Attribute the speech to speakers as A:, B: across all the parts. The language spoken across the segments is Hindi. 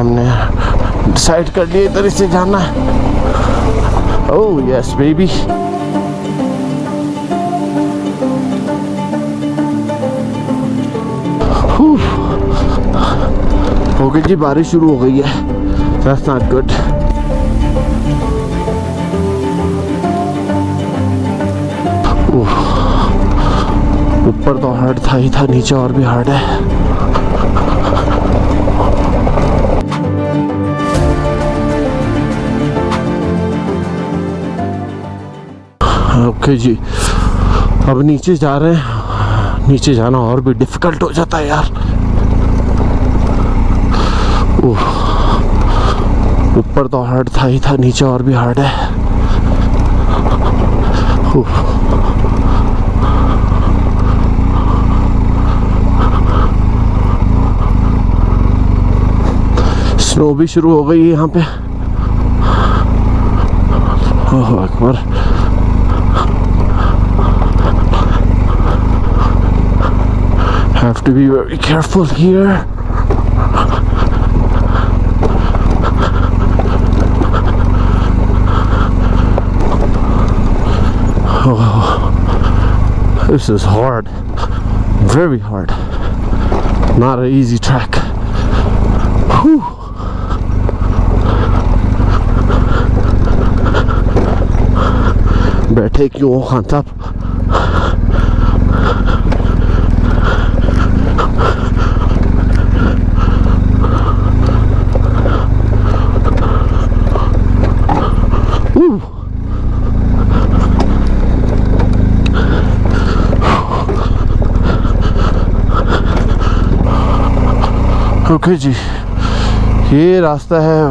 A: हमने डिसाइड कर लिया इधर से जाना है। Oh yes baby. हो गई जी, बारिश शुरू हो गई है। That's not good. ऊपर तो हार्ड था ही था, नीचे और भी हार्ड है। ओके जी, अब नीचे जा रहे हैं। नीचे जाना और भी डिफिकल्ट हो जाता है यार। ऊपर तो हार्ड था ही था, नीचे और भी हार्ड है। स्नो भी शुरू हो गई है यहाँ पे। ओह Akbar. Have to be very careful here. Oh, this is hard, very hard, not an easy track. Whew. Better take you on top. Okay ji, ये रास्ता है,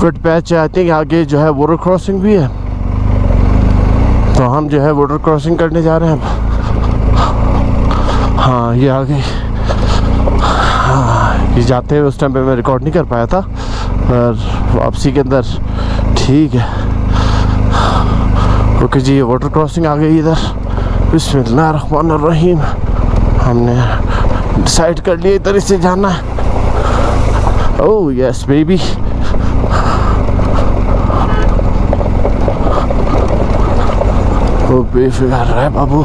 A: वेट पैच है। आई थिंक आगे जो है वाटर क्रॉसिंग भी है, तो हम जो है वाटर क्रॉसिंग करने जा रहे हैं अब। हाँ ये आगे, हाँ ये जाते हुए उस टाइम पे मैं रिकॉर्ड नहीं कर पाया था, पर वापसी के अंदर ठीक है। ओके जी, ये वाटर क्रॉसिंग आ गई इधर। बिस्मिल्लाहिर्रहमानिर्रहीम। हमने डिसाइड कर लिया इधर से जाना है। Oh yes baby. Oh बेफिक्र रहा है बाबू।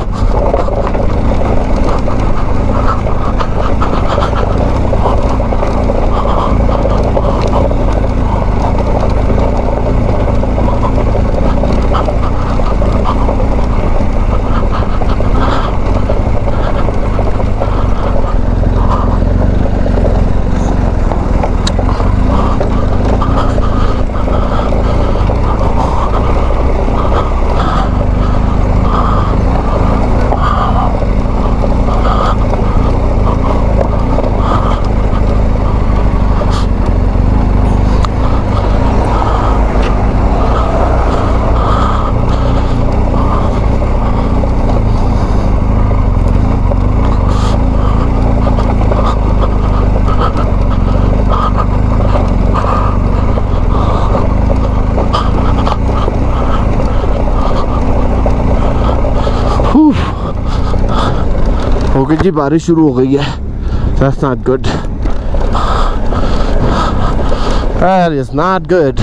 A: हो गई जी, बारिश शुरू हो गई है। That's not good. That is not good.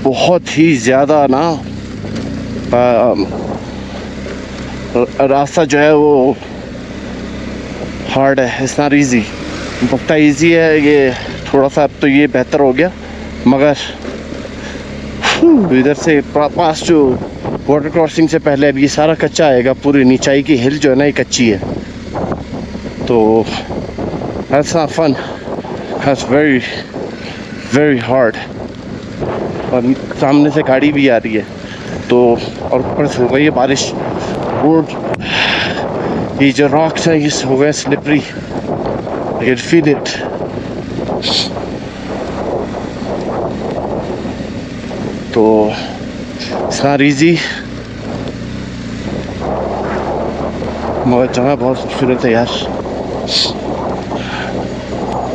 A: बहुत ही ज़्यादा ना रास्ता जो है वो हार्ड है। It's not easy. पक्का इजी है ये, थोड़ा सा अब तो ये बेहतर हो गया, मगर इधर से पास जो वाटर क्रॉसिंग से पहले अब ये सारा कच्चा आएगा। पूरी नीचाई की हिल जो है ना ये कच्ची है, तो that's not fun. That's very very hard. और सामने से गाड़ी भी आ रही है, तो और ऊपर से हो गई है बारिश। रोड ये जो रॉक्स हैं ये हो गए slippery. I can feel it. तो it's not easy, मगर जगह बहुत खूबसूरत है यार।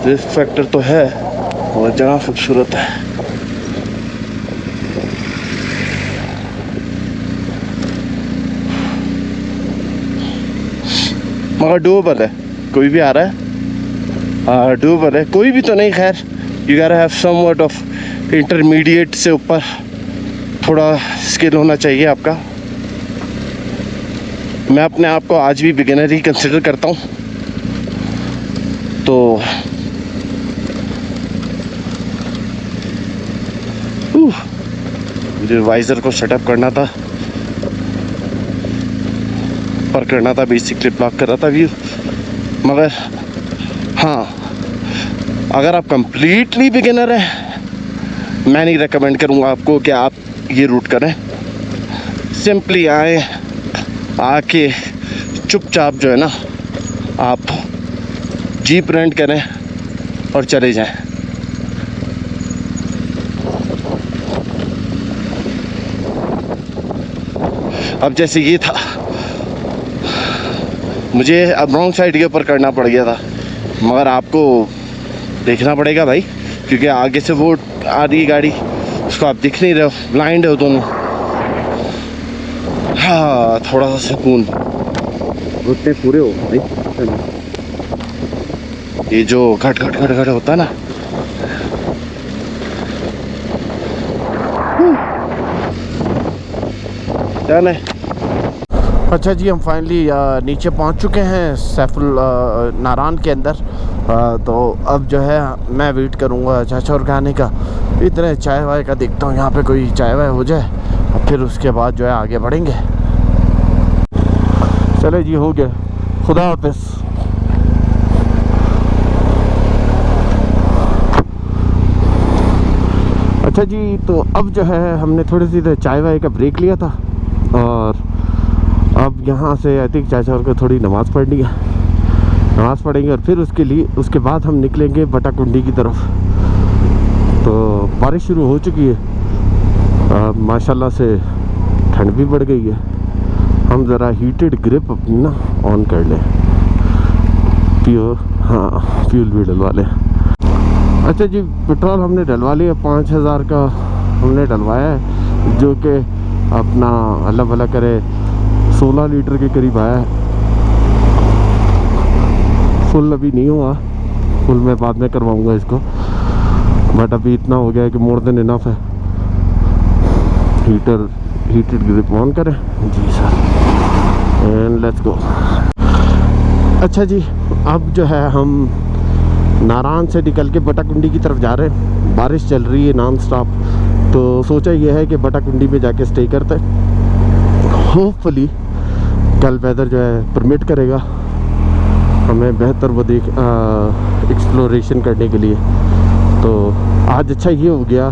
A: रिस्क फैक्टर तो है और जगह खूबसूरत है। मगर डूएबल है, कोई भी आ रहा है, डूएबल है, कोई भी तो नहीं। खैर you gotta have somewhat of intermediate से ऊपर थोड़ा स्किल होना चाहिए आपका। मैं अपने आप को आज भी बिगिनर ही कंसिडर करता हूँ। तो मुझे वाइज़र को सेटअप करना था, पर करना था, बेसिकली ब्लॉक कर रहा था व्यू। मगर हाँ, अगर आप कंप्लीटली बिगिनर हैं, मैं नहीं रेकमेंड करूँगा आपको कि आप ये रूट करें। सिंपली आए, आके चुपचाप जो है ना आप जीप रेंट करें और चले जाएं। अब जैसे ये था, मुझे अब रॉन्ग साइड के ऊपर करना पड़ गया था, मगर आपको देखना पड़ेगा भाई, क्योंकि आगे से वो आ रही है गाड़ी, उसको आप दिख नहीं रहे हो, ब्लाइंड हो दोनों। हाँ, थोड़ा सा सुकून, घुटने पूरे हो भाई। ये जो घट घट घट घट होता है ना, डन है। अच्छा जी, हम फाइनली नीचे पहुंच चुके हैं सैफुल नारान के अंदर। तो अब जो है मैं वेट करूंगा चाचा और खाने का, इतने चाय वाय का देखता हूँ यहाँ पे कोई चाय वाय हो जाए, और फिर उसके बाद जो है आगे बढ़ेंगे। चले जी, हो गया, खुदा हाफिज़। अच्छा जी, तो अब जो है हमने थोड़ी सी चाय वाय का ब्रेक लिया था, और अब यहाँ से आई थिंक चाचा और को थोड़ी नमाज़ पढ़नी है, नमाज़ पढ़ेंगे और फिर उसके बाद हम निकलेंगे बटाकुंडी की तरफ। तो बारिश शुरू हो चुकी है, माशाल्लाह से ठंड भी बढ़ गई है। हम ज़रा हीटेड ग्रिप अपनी ना ऑन कर लें, फ्यूल भी डलवा लें। अच्छा जी, पेट्रोल हमने डलवा लिया, 5000 का हमने डलवाया है, जो कि अपना अल्लाह भला करे 16 लीटर के करीब आया है। फुल अभी नहीं हुआ, फुल मैं बाद में करवाऊंगा इसको, बट अभी इतना हो गया है कि मोर देन इनफ है। हीटेड ग्रिप ऑन करें जी सर, एंड लेट्स गो। अच्छा जी, अब जो है हम नारान से निकल के बटाकुंडी की तरफ जा रहे हैं। बारिश चल रही है नॉन स्टॉप, तो सोचा यह है कि बटाकुंडी में जाके स्टे करते हैं। होपफुली कल वेदर जो है परमिट करेगा हमें बेहतर वो एक्सप्लोरेशन करने के लिए। तो आज अच्छा ये हो गया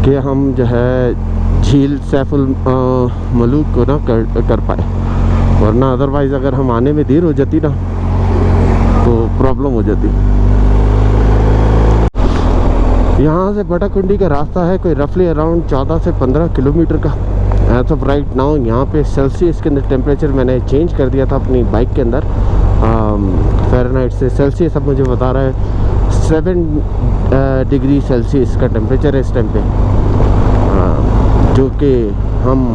A: कि हम जो है झील सैफुल मलूक को ना कर पाए, वरना अदरवाइज़ अगर हम आने में देर हो जाती ना तो प्रॉब्लम हो जाती। यहाँ से बटाकुंडी का रास्ता है कोई रफली अराउंड 14 से 15 किलोमीटर का। एज ऑफ राइट नाउ यहाँ पे सेल्सियस के अंदर टेम्परेचर मैंने चेंज कर दिया था अपनी बाइक के अंदर, फ़ारेनहाइट से सेल्सियस अब मुझे बता रहा है 7 डिग्री सेल्सियस का टेम्परेचर है इस टाइम पे, जो कि हम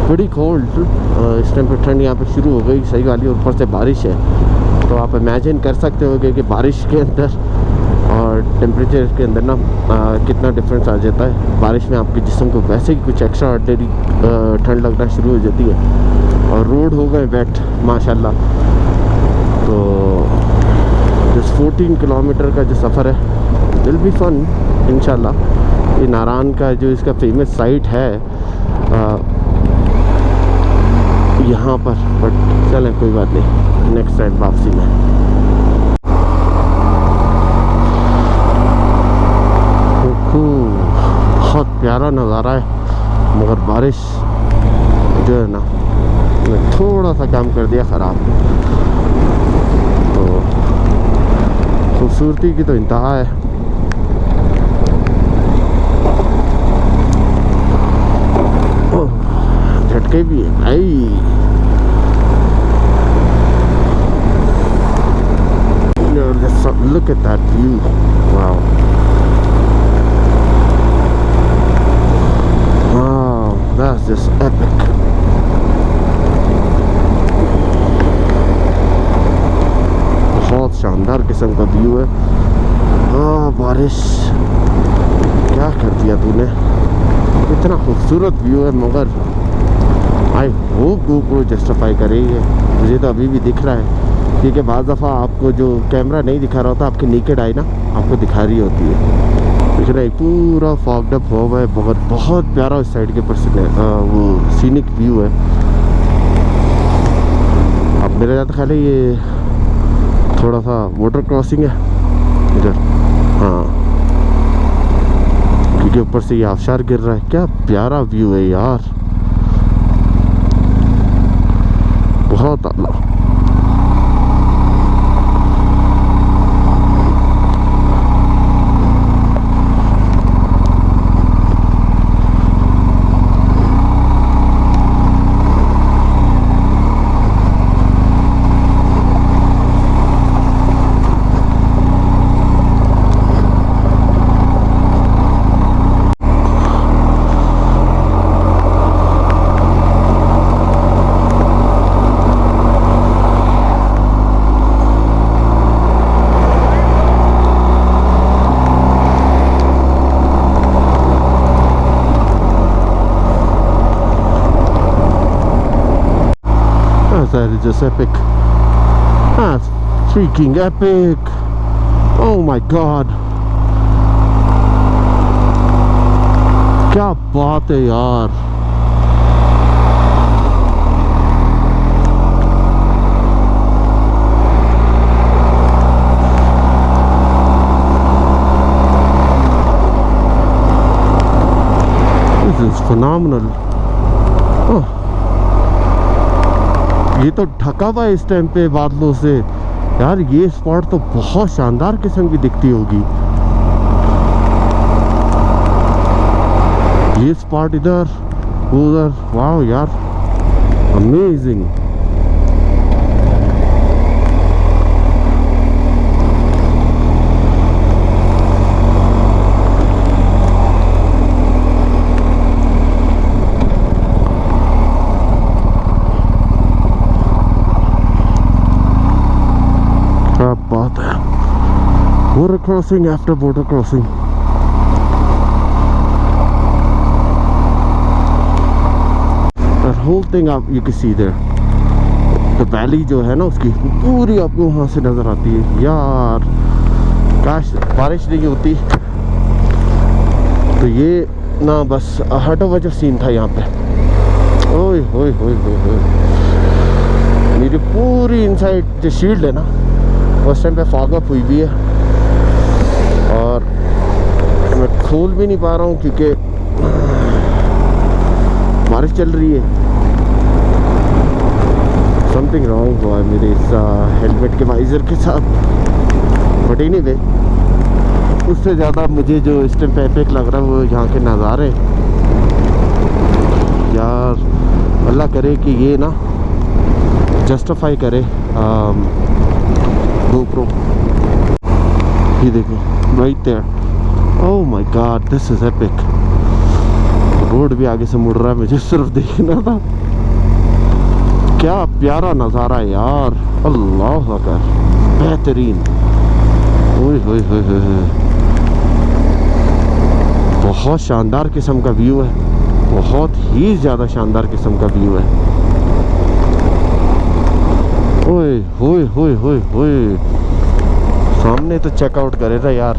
A: बड़ी कोल्ड, इस टाइम पे ठंड यहाँ पे शुरू हो गई, सही वाली, ऊपर से बारिश है। तो आप इमेजिन कर सकते हो कि बारिश के अंदर और टेम्परेचर के अंदर ना कितना डिफरेंस आ जाता है। बारिश में आपके जिस्म को वैसे ही कुछ एक्स्ट्रा ऑर्डिनरी ठंड लगना शुरू हो जाती है, और रोड हो गए वेट माशाल्लाह। तो जिस 14 किलोमीटर का जो सफ़र है विल बी फन इंशाल्लाह। ये नारान का जो इसका फेमस साइट है यहाँ पर, बट चलें कोई बात नहीं, नेक्स्ट टाइम वापसी में। बहुत प्यारा नज़ारा है, मगर बारिश जो है ना थोड़ा सा काम कर दिया ख़राब। तो खूबसूरती की तो इंतहा है। झटके भी है भाई, look at that view, wow. That's just epic. शानदार किस्म का व्यू है। हाँ बारिश क्या कर दिया तूने, इतना खूबसूरत व्यू है, मगर आई होप GoPro जस्टिफाई करेगी। मुझे तो अभी भी दिख रहा है, क्योंकि बाज़ दफ़ा आपको जो कैमरा नहीं दिखा रहा होता, आपकी नेकेड आई ना आपको दिखा रही होती है। दिख रहा है पूरा फॉग्ड अप हुआ है, मगर बहुत प्यारा उस साइड के ऊपर से वो सीनिक व्यू है। अब मेरा ज़्यादा ख्याल है ये थोड़ा सा वाटर क्रॉसिंग है इधर, हाँ, क्योंकि ऊपर से ये आबशार गिर रहा है। क्या प्यारा व्यू है यार, बहुत आला। That is just epic. That's freaking epic. Oh my god. क्या बात है यार, this is phenomenal. Oh. ये तो ढका हुआ है इस टाइम पे बादलों से यार। ये स्पॉट तो बहुत शानदार किस्म की दिखती होगी। ये स्पॉट इधर उधर, वाह यार, अमेजिंग। बात है, border crossing after border crossing. That whole thing up you can see there. The valley जो है ना उसकी पूरी आपको वहाँ से नजर आती है यार। काश बारिश नहीं होती तो ये ना बस हटा हुआ जो सीन था यहाँ पे। ओए होए होए होए, मेरी पूरी इनसाइड जो शील्ड है ना उस टाइम पे फॉग अप हुई हुई है, और मैं खोल भी नहीं पा रहा हूँ क्योंकि बारिश चल रही है। समथिंग रॉन्ग हुआ है मेरे इस हेलमेट के वाइजर के साथ, बट नहीं वे उससे ज़्यादा मुझे जो इस टाइम पे एपिक लग रहा है वो यहाँ के नज़ारे यार। अल्लाह करे कि ये ना जस्टिफाई करे GoPro। ये देखो right there, oh my god this is epic. Road भी आगे से मुड़ रहा है, मुझे सिर्फ देखना था। क्या प्यारा नज़ारा है यार, अल्लाह अकबर, बेहतरीन। ओए होए होए होए, बहुत शानदार किस्म का व्यू है, बहुत ही ज़्यादा शानदार किस्म का व्यू है। ओए होए होए होए होए, सामने तो चेकआउट करे था यार,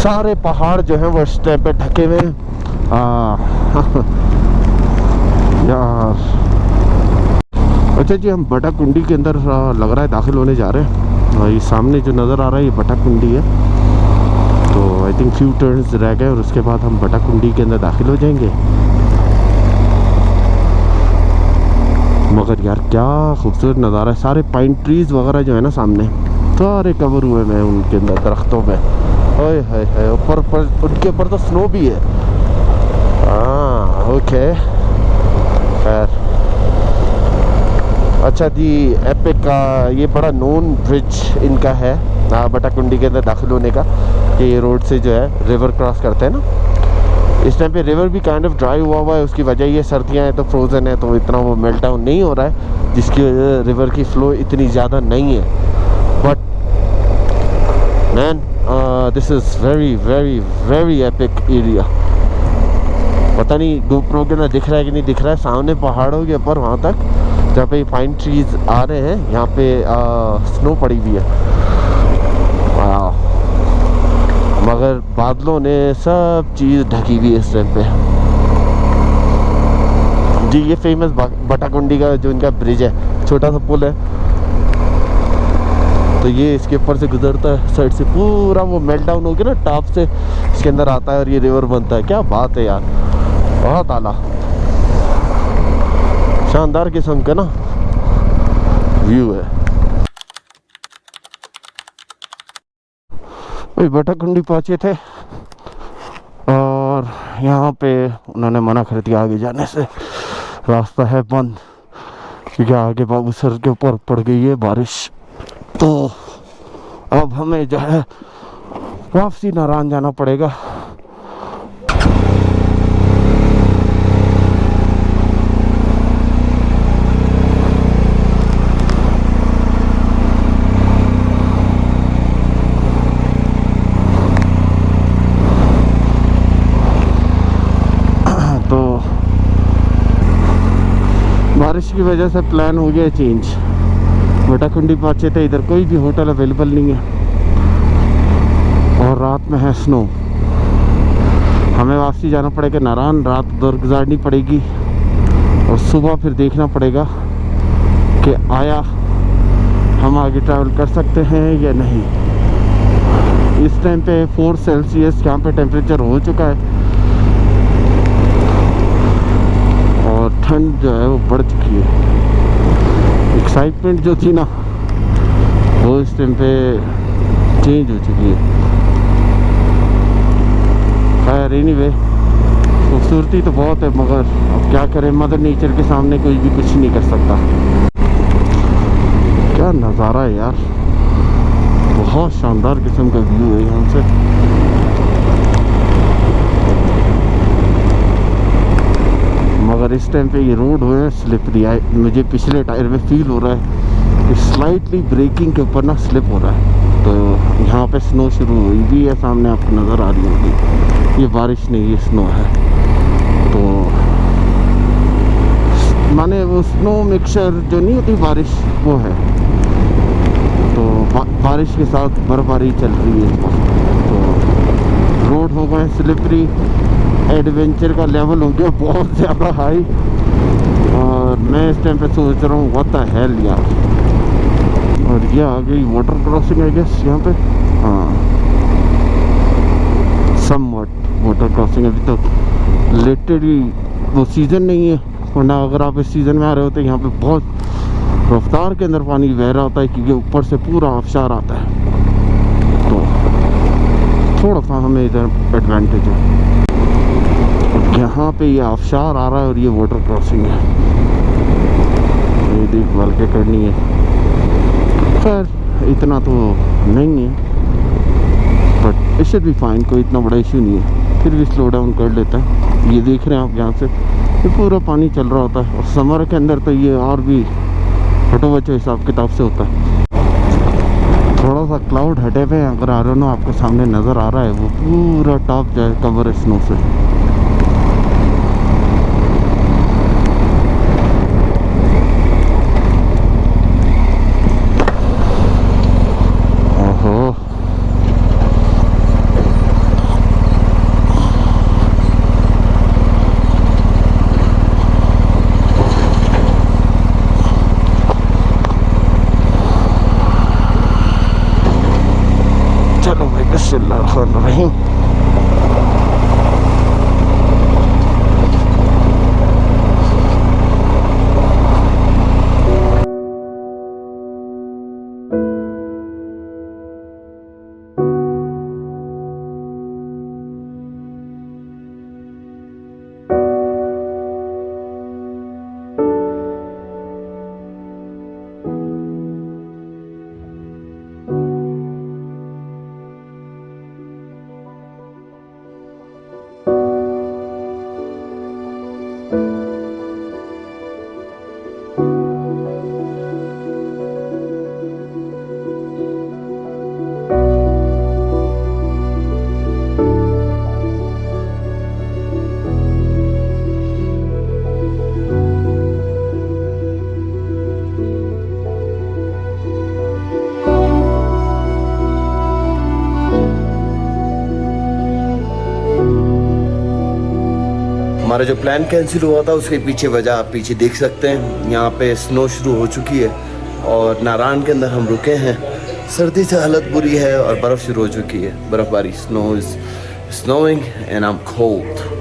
A: सारे पहाड़ जो हैं वो इस टाइम पे ढके हुए हैं। यार अच्छा जी, हम बटा कुंडी के अंदर लग रहा है दाखिल होने जा रहे हैं। ये सामने जो नज़र आ रहा है ये बटा कुंडी है, तो आई थिंक फ्यू टर्न्स रह गए और उसके बाद हम बटा कुंडी के अंदर दाखिल हो जाएंगे। मगर यार क्या खूबसूरत नज़ारा है, सारे पाइन ट्रीज वगैरह जो है ना सामने सारे कवर हुए हैं उनके अंदर दरख्तों में। ओए हाय हाय, ऊपर उनके ऊपर तो स्नो भी है। हाँ ओके खैर, अच्छा जी एपिक का ये बड़ा नोन ब्रिज इनका है बटा कुंडी के अंदर दाखिल होने का, कि ये रोड से जो है रिवर क्रॉस करते हैं ना। इस टाइम पे रिवर भी काइंड ऑफ ड्राई हुआ है, उसकी वजह ये सर्दियाँ हैं तो फ्रोज़न है, तो इतना वो मेल्ट डाउन नहीं हो रहा है, जिसकी रिवर की फ़्लो इतनी ज़्यादा नहीं है। But man this is very very very epic area. पता नहीं गोप्रो के अंदर दिख रहा है कि नहीं दिख रहा है, सामने पहाड़ों के ऊपर वहाँ तक जहाँ पे पाइन ट्रीज आ रहे हैं, यहाँ पे स्नो पड़ी हुई है। मगर बादलों ने सब चीज़ ढकी हुई है इस टाइम पे। जी ये फेमस बटाकुंडी का जो इनका ब्रिज है, छोटा सा पुल है, तो ये इसके ऊपर से गुजरता है साइड से, पूरा वो मेल्ट डाउन हो गया ना टॉप से इसके अंदर आता है और ये रिवर बनता है। क्या बात है यार, बहुत आला शानदार किस्म का ना व्यू है। वही बटाकुंडी पहुंचे थे और यहाँ पे उन्होंने मना कर दिया आगे जाने से, रास्ता है बंद क्योंकि आगे बाबूसर के ऊपर पड़ गई है बारिश। तो अब हमें जो है वापसी नारायण जाना पड़ेगा। बारिश की वजह से प्लान हो गया चेंज। बटाकुंडी पहुंचे थे, इधर कोई भी होटल अवेलेबल नहीं है और रात में है स्नो। हमें वापसी जाना पड़ेगा नारायण, रात उधर गुजारनी पड़ेगी और सुबह फिर देखना पड़ेगा कि आया हम आगे ट्रैवल कर सकते हैं या नहीं। इस टाइम पे 4 सेल्सियस यहाँ पे टेम्परेचर हो चुका है और ठंड जो है वो बढ़ चुकी है। एक्साइटमेंट जो थी ना वो इस टाइम पे चेंज हो चुकी है। खैर एनीवे खूबसूरती तो बहुत है, मगर अब क्या करें, मदर नेचर के सामने कोई भी कुछ नहीं कर सकता। क्या नज़ारा है यार, बहुत शानदार किस्म का व्यू है यहाँ से। मगर इस टाइम पे ये रोड हुए हैं स्लिपरी, मुझे पिछले टायर में फील हो रहा है कि स्लाइटली ब्रेकिंग के ऊपर ना स्लिप हो रहा है। तो यहाँ पे स्नो शुरू हुई भी है, सामने आपको नज़र आ रही होगी। ये बारिश नहीं, ये स्नो है। तो माने वो स्नो मिक्सचर जो नहीं होती बारिश, वो है। तो बारिश के साथ बर्फबारी चल रही है। तो रोड हो गए स्लिपरी, एडवेंचर का लेवल हो गया बहुत ज़्यादा हाई और मैं इस टाइम पे सोच रहा हूँ व्हाट द हेल यार। और ये आ गई वाटर क्रॉसिंग आई गेस यहाँ पे, हाँ समवट वाटर क्रॉसिंग। अभी तक लिटरली वो सीज़न नहीं है, वरना अगर आप इस सीज़न में आ रहे होते यहाँ पे बहुत रफ्तार के अंदर पानी बह रहा होता है क्योंकि ऊपर से पूरा आबशार आता है। तो थोड़ा सा हमें इधर एडवांटेज है, यहाँ पे ये आबशार आ रहा है और ये वाटर क्रॉसिंग है, ये देखभाल के करनी है। खैर इतना तो नहीं है but it should be fine, कोई इतना बड़ा इशू नहीं है। फिर भी स्लो डाउन कर लेता है। ये देख रहे हैं आप यहाँ से ये पूरा पानी चल रहा होता है और समर के अंदर तो ये और भी हटो बचो हिसाब किताब से होता है। थोड़ा सा क्लाउड हटे पे अगर आ रहा हो आपके सामने नज़र आ रहा है, वो पूरा टॉप जो है कवर है स्नो से। बिस्मिल्लाहिर्रहमानिर्रहीम।
B: हमारा जो प्लान कैंसिल हुआ था उसके पीछे वजह आप पीछे देख सकते हैं। यहाँ पे स्नो शुरू हो चुकी है और नारायण के अंदर हम रुके हैं। सर्दी से हालत बुरी है और बर्फ़ शुरू हो चुकी है, बर्फ़बारी, snow is snowing and I'm cold.